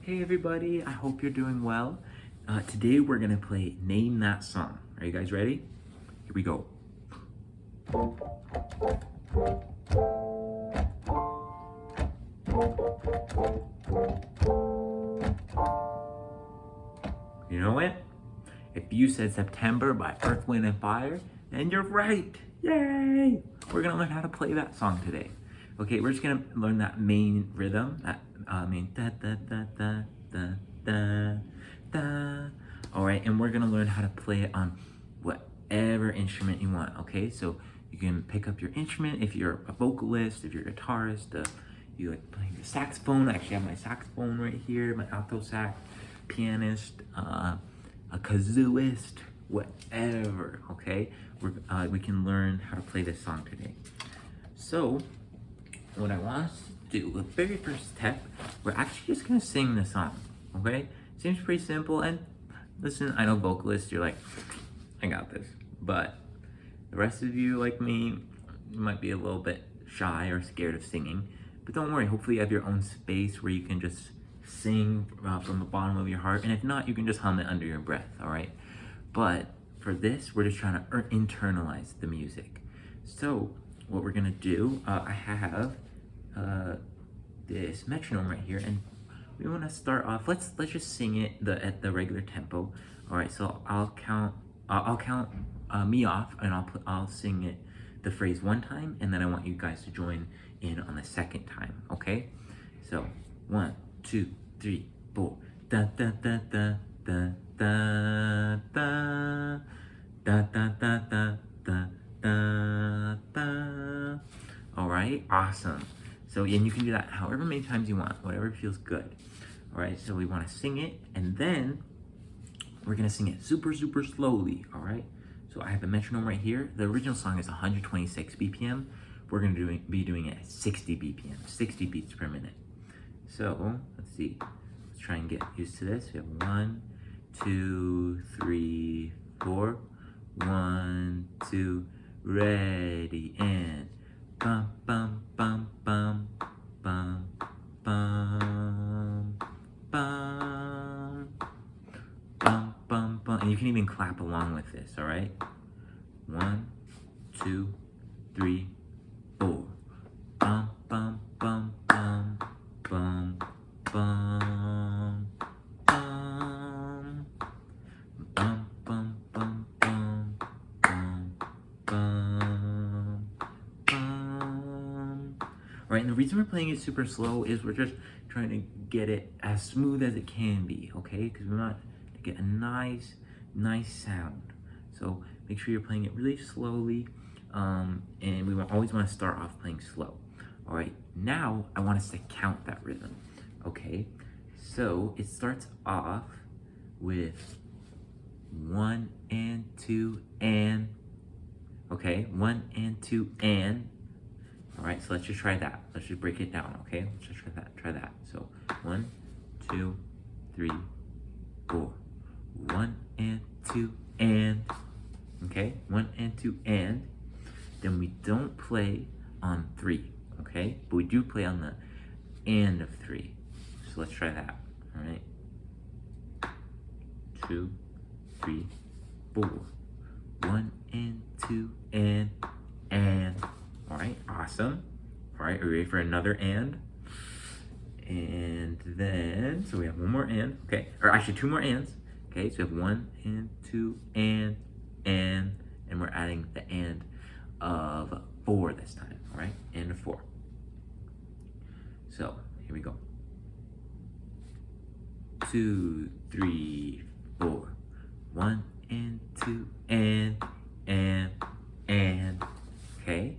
Hey everybody, I hope you're doing well. Today we're gonna play Name That Song. Are you guys ready? Here we go. You know it? If you said September by Earth, Wind & Fire, then you're right. Yay! We're gonna learn how to play that song today. Okay, we're just gonna learn that main rhythm, that main da da da da da da da. All right, and we're gonna learn how to play it on whatever instrument you want. Okay, so you can pick up your instrument if you're a vocalist, if you're a guitarist, you like playing the saxophone. I actually have my saxophone right here, my alto sax, pianist, a kazooist, whatever. Okay, we can learn how to play this song today. So what I want us to do, the very first step, we're actually just gonna sing the song. Okay, seems pretty simple. And listen, I know vocalists, you're like, I got this, but the rest of you, like me, you might be a little bit shy or scared of singing. But don't worry, hopefully you have your own space where you can just sing from the bottom of your heart. And if not, you can just hum it under your breath, all right? But for this, we're just trying to internalize the music. So what we're gonna do, I have this metronome right here, and we wanna start off, let's just sing it at the regular tempo. All right, so I'll count me off, and I'll sing it, the phrase one time, and then I want you guys to join in on the second time, okay? So 1, 2, 3, 4. Da da da da da da da da da da da da da da. All right, awesome. So, and you can do that however many times you want, whatever feels good. All right, so we want to sing it, and then we're gonna sing it super, super slowly, all right? So I have the metronome right here. The original song is 126 BPM. We're gonna be doing it at 60 BPM, 60 beats per minute. So let's see, let's try and get used to this. We have 1, 2, 3, 4. 1, 2, ready, and bum, bum, bum, bum, bum, bum, bum, bum, bum, bum. And you can even clap along with this, all right? 1, 2, 3, 4. Bum, bum, bum, bum, bum, bum, bum, bum, bum, bum, bum, bum, bum, bum. All right, and the reason we're playing it super slow is we're just trying to get it as smooth as it can be, okay? Because we want to get a nice sound. So make sure you're playing it really slowly, and we always want to start off playing slow. All right, now I want us to count that rhythm, okay? So it starts off with 1 and 2 and, okay? 1 and 2 and. All right, so let's just try that. Let's just break it down, okay? Let's just try that. So 1, 2, 3, 4. 1 and 2 and, okay? 1 and 2 and. Then we don't play on 3, okay? But we do play on the and of 3. So let's try that, all right? 2, 3, 4. 1 and 2 and. All right, awesome. All right, are you ready for another and? And then, so we have one more and, okay? Or actually 2 more ands. Okay, so we have 1 and 2 and we're adding the and of 4 this time, all right? And of 4. So here we go. 2, 3, 4. 1 and 2 and. Okay,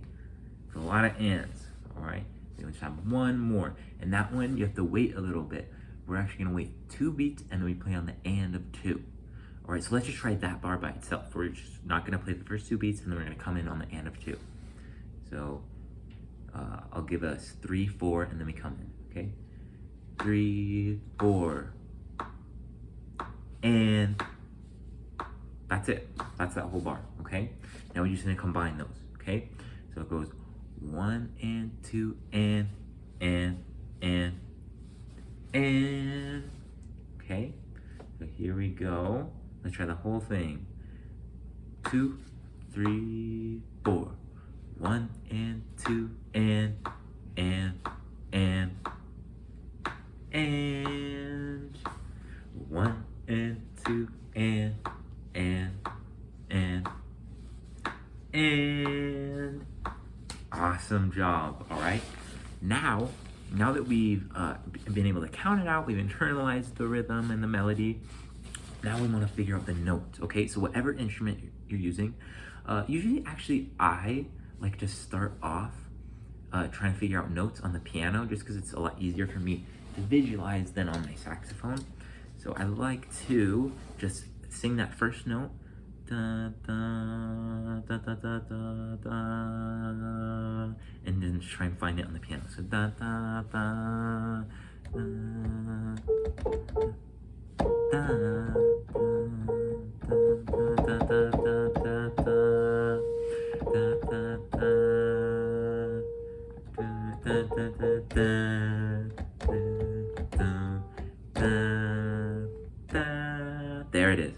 so a lot of ands, all right? We just have one more, and that one you have to wait a little bit. We're actually gonna wait 2 beats, and then we play on the and of 2. All right, so let's just try that bar by itself. We're just not gonna play the first 2 beats, and then we're gonna come in on the and of 2. So I'll give us 3, 4, and then we come in, okay? 3, 4, and that's it. That's that whole bar, okay? Now we're just gonna combine those, okay? So it goes 1 and 2 and okay? So here we go. Let's try the whole thing. 2, 3, 4. 1 and 2 and 1 and 2 and awesome job. All right, now that we've been able to count it out, we've internalized the rhythm and the melody. Now we want to figure out the notes. Okay, so whatever instrument you're using, usually actually I like to start off trying to figure out notes on the piano, just because it's a lot easier for me to visualize than on my saxophone. So I like to just sing that first note, da, da, da, da, da, da, da, and then just try and find it on the piano. So da, da, da, da, da, da, da, da, there it is.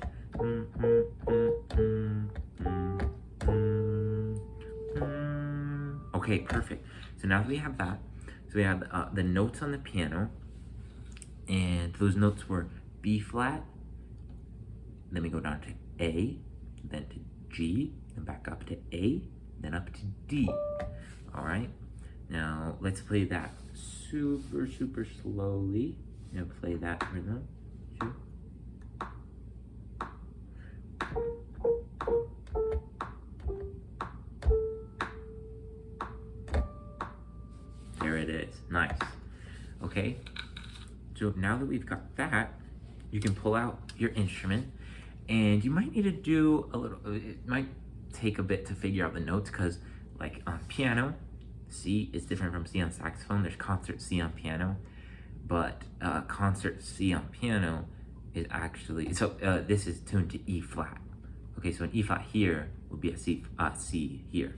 Okay, perfect. So now that we have that, so we have the notes on the piano, and those notes were B flat, then we go down to A, then to G, and back up to A, then up to D. All right, now let's play that super slowly. Now play that rhythm. There it is. Nice. Okay, so now that we've got that, you can pull out your instrument, and you might need to do a little, it might take a bit to figure out the notes, because like on piano, C is different from C on saxophone. There's concert C on piano, but concert C on piano is actually, so this is tuned to E flat. Okay, so an E flat here would be a C here.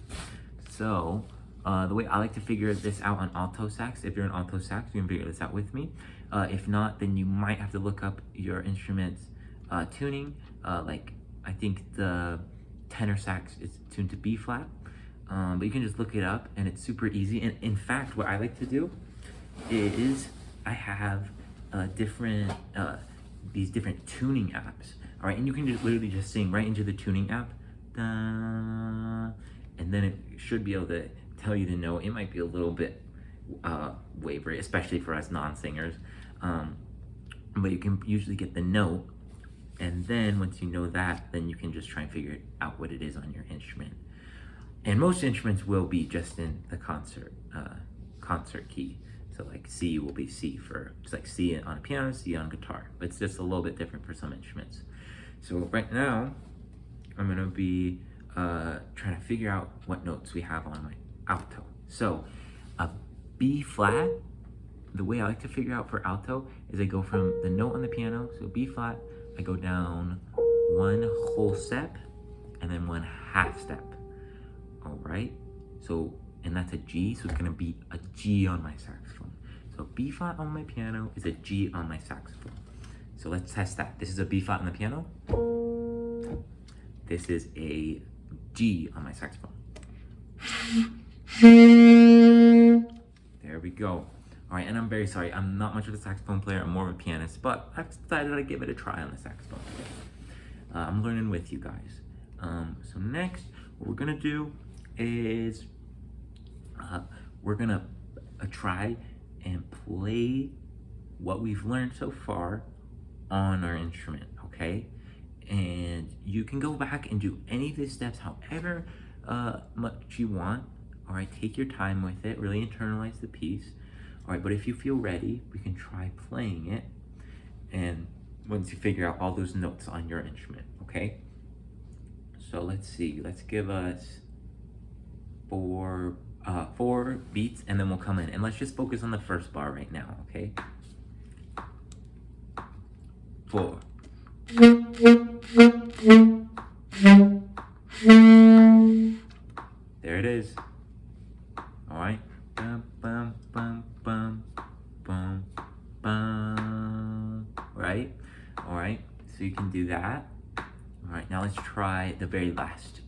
So the way I like to figure this out on alto sax, if you're an alto sax, you can figure this out with me. If not, then you might have to look up your instrument's tuning. Like I think the tenor sax is tuned to B flat, but you can just look it up, and it's super easy. And in fact, what I like to do is I have these different tuning apps. All right, and you can just literally just sing right into the tuning app, da, and then it should be able to tell you the note. It might be a little bit wavery, especially for us non-singers, but you can usually get the note, and then once you know that, then you can just try and figure out what it is on your instrument. And most instruments will be just in the concert key. So like C will be C for, just like C on a piano, C on guitar, but it's just a little bit different for some instruments. So right now, I'm gonna be trying to figure out what notes we have on my alto. So a B flat, the way I like to figure out for alto is I go from the note on the piano, so B flat, I go down 1 whole step and then 1 half step. All right, so, and that's a G, so it's gonna be a G on my saxophone. So B flat on my piano is a G on my saxophone. So let's test that. This is a B flat on the piano. This is a G on my saxophone. There we go. All right, and I'm very sorry. I'm not much of a saxophone player. I'm more of a pianist, but I've decided I'd give it a try on the saxophone today. I'm learning with you guys. So next, what we're gonna do is we're gonna try and play what we've learned so far on our instrument, okay? And you can go back and do any of these steps however much you want. All right, take your time with it, really internalize the piece. All right, but if you feel ready, we can try playing it, and once you figure out all those notes on your instrument, okay? So let's see, let's give us four beats, and then we'll come in, and let's just focus on the first bar right now, okay? 4. There it is. All right. Bum, bum, bum, bum, bum, bum. Right? All right, so you can do that. All right, now let's try the very last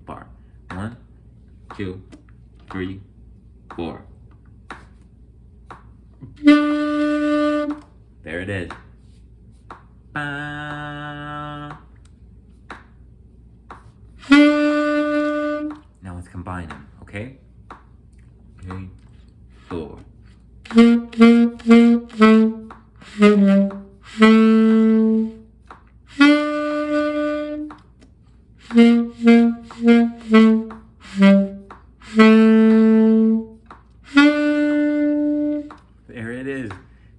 bar. 1, 2, 3, 4. There it is. Ba. Now let's combine them, okay? 3, 4. There it is.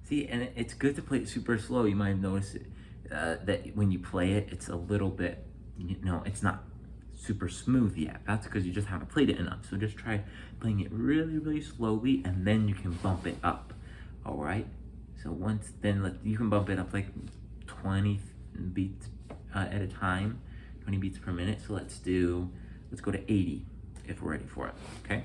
See, and it's good to play it super slow. You might have noticed it, that when you play it, it's a little bit, it's not super smooth yet. That's because you just haven't played it enough. So just try playing it really, really slowly, and then you can bump it up. All right. So you can bump it up like 20 beats at a time, 20 beats per minute. So let's go to 80 if we're ready for it. Okay.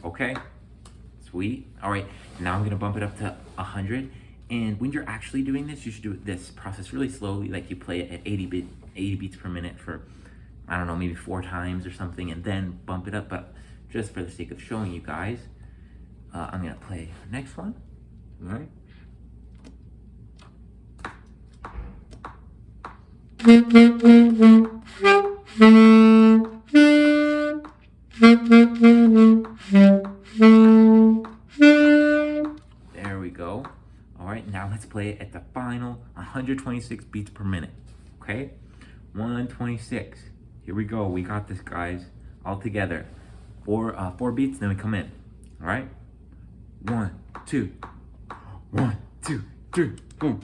Okay, sweet. All right, now I'm gonna bump it up to 100. And when you're actually doing this, you should do this process really slowly, like you play it at 80 beats per minute for, I don't know, maybe 4 times or something, and then bump it up. But just for the sake of showing you guys, I'm gonna play the next one. All right. There we go. All right, now let's play it at the final 126 beats per minute. Okay, 126. Here we go. We got this, guys. All together. 4 beats, then we come in. All right. 1, 2. 1, 2, 3, 4.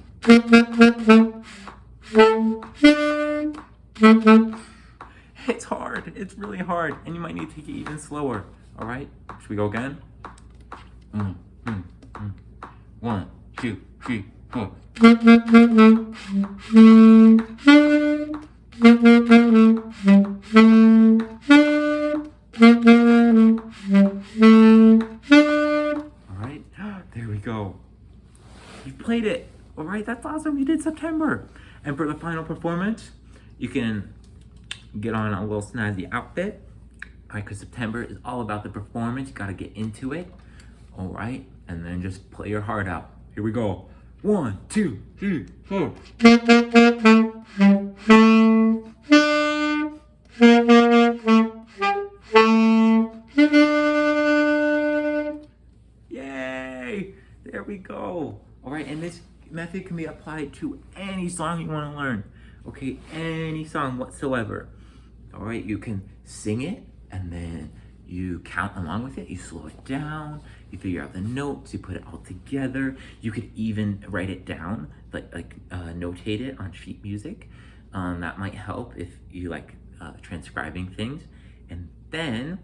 It's hard. It's really hard, and you might need to take it even slower. All right. Should we go again? 1, 2, 3, 4. All right. There we go. You played it. All right. That's awesome. You did September. And for the final performance, you can get on a little snazzy outfit. All right, because September is all about the performance. You got to get into it. All right. And then just play your heart out. Here we go. 1, 2, 3, 4. Yay! There we go. All right, and this method can be applied to any song you want to learn. Okay, any song whatsoever. All right, you can sing it, and then you count along with it. You slow it down. You figure out the notes. You put it all together. You could even write it down, notate it on sheet music. That might help if you like transcribing things. And then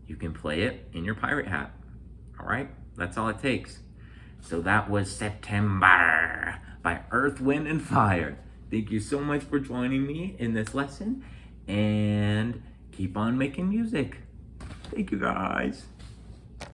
you can play it in your pirate hat. All right, that's all it takes. So that was September by Earth, Wind, and Fire. Thank you so much for joining me in this lesson, and keep on making music. Thank you, guys.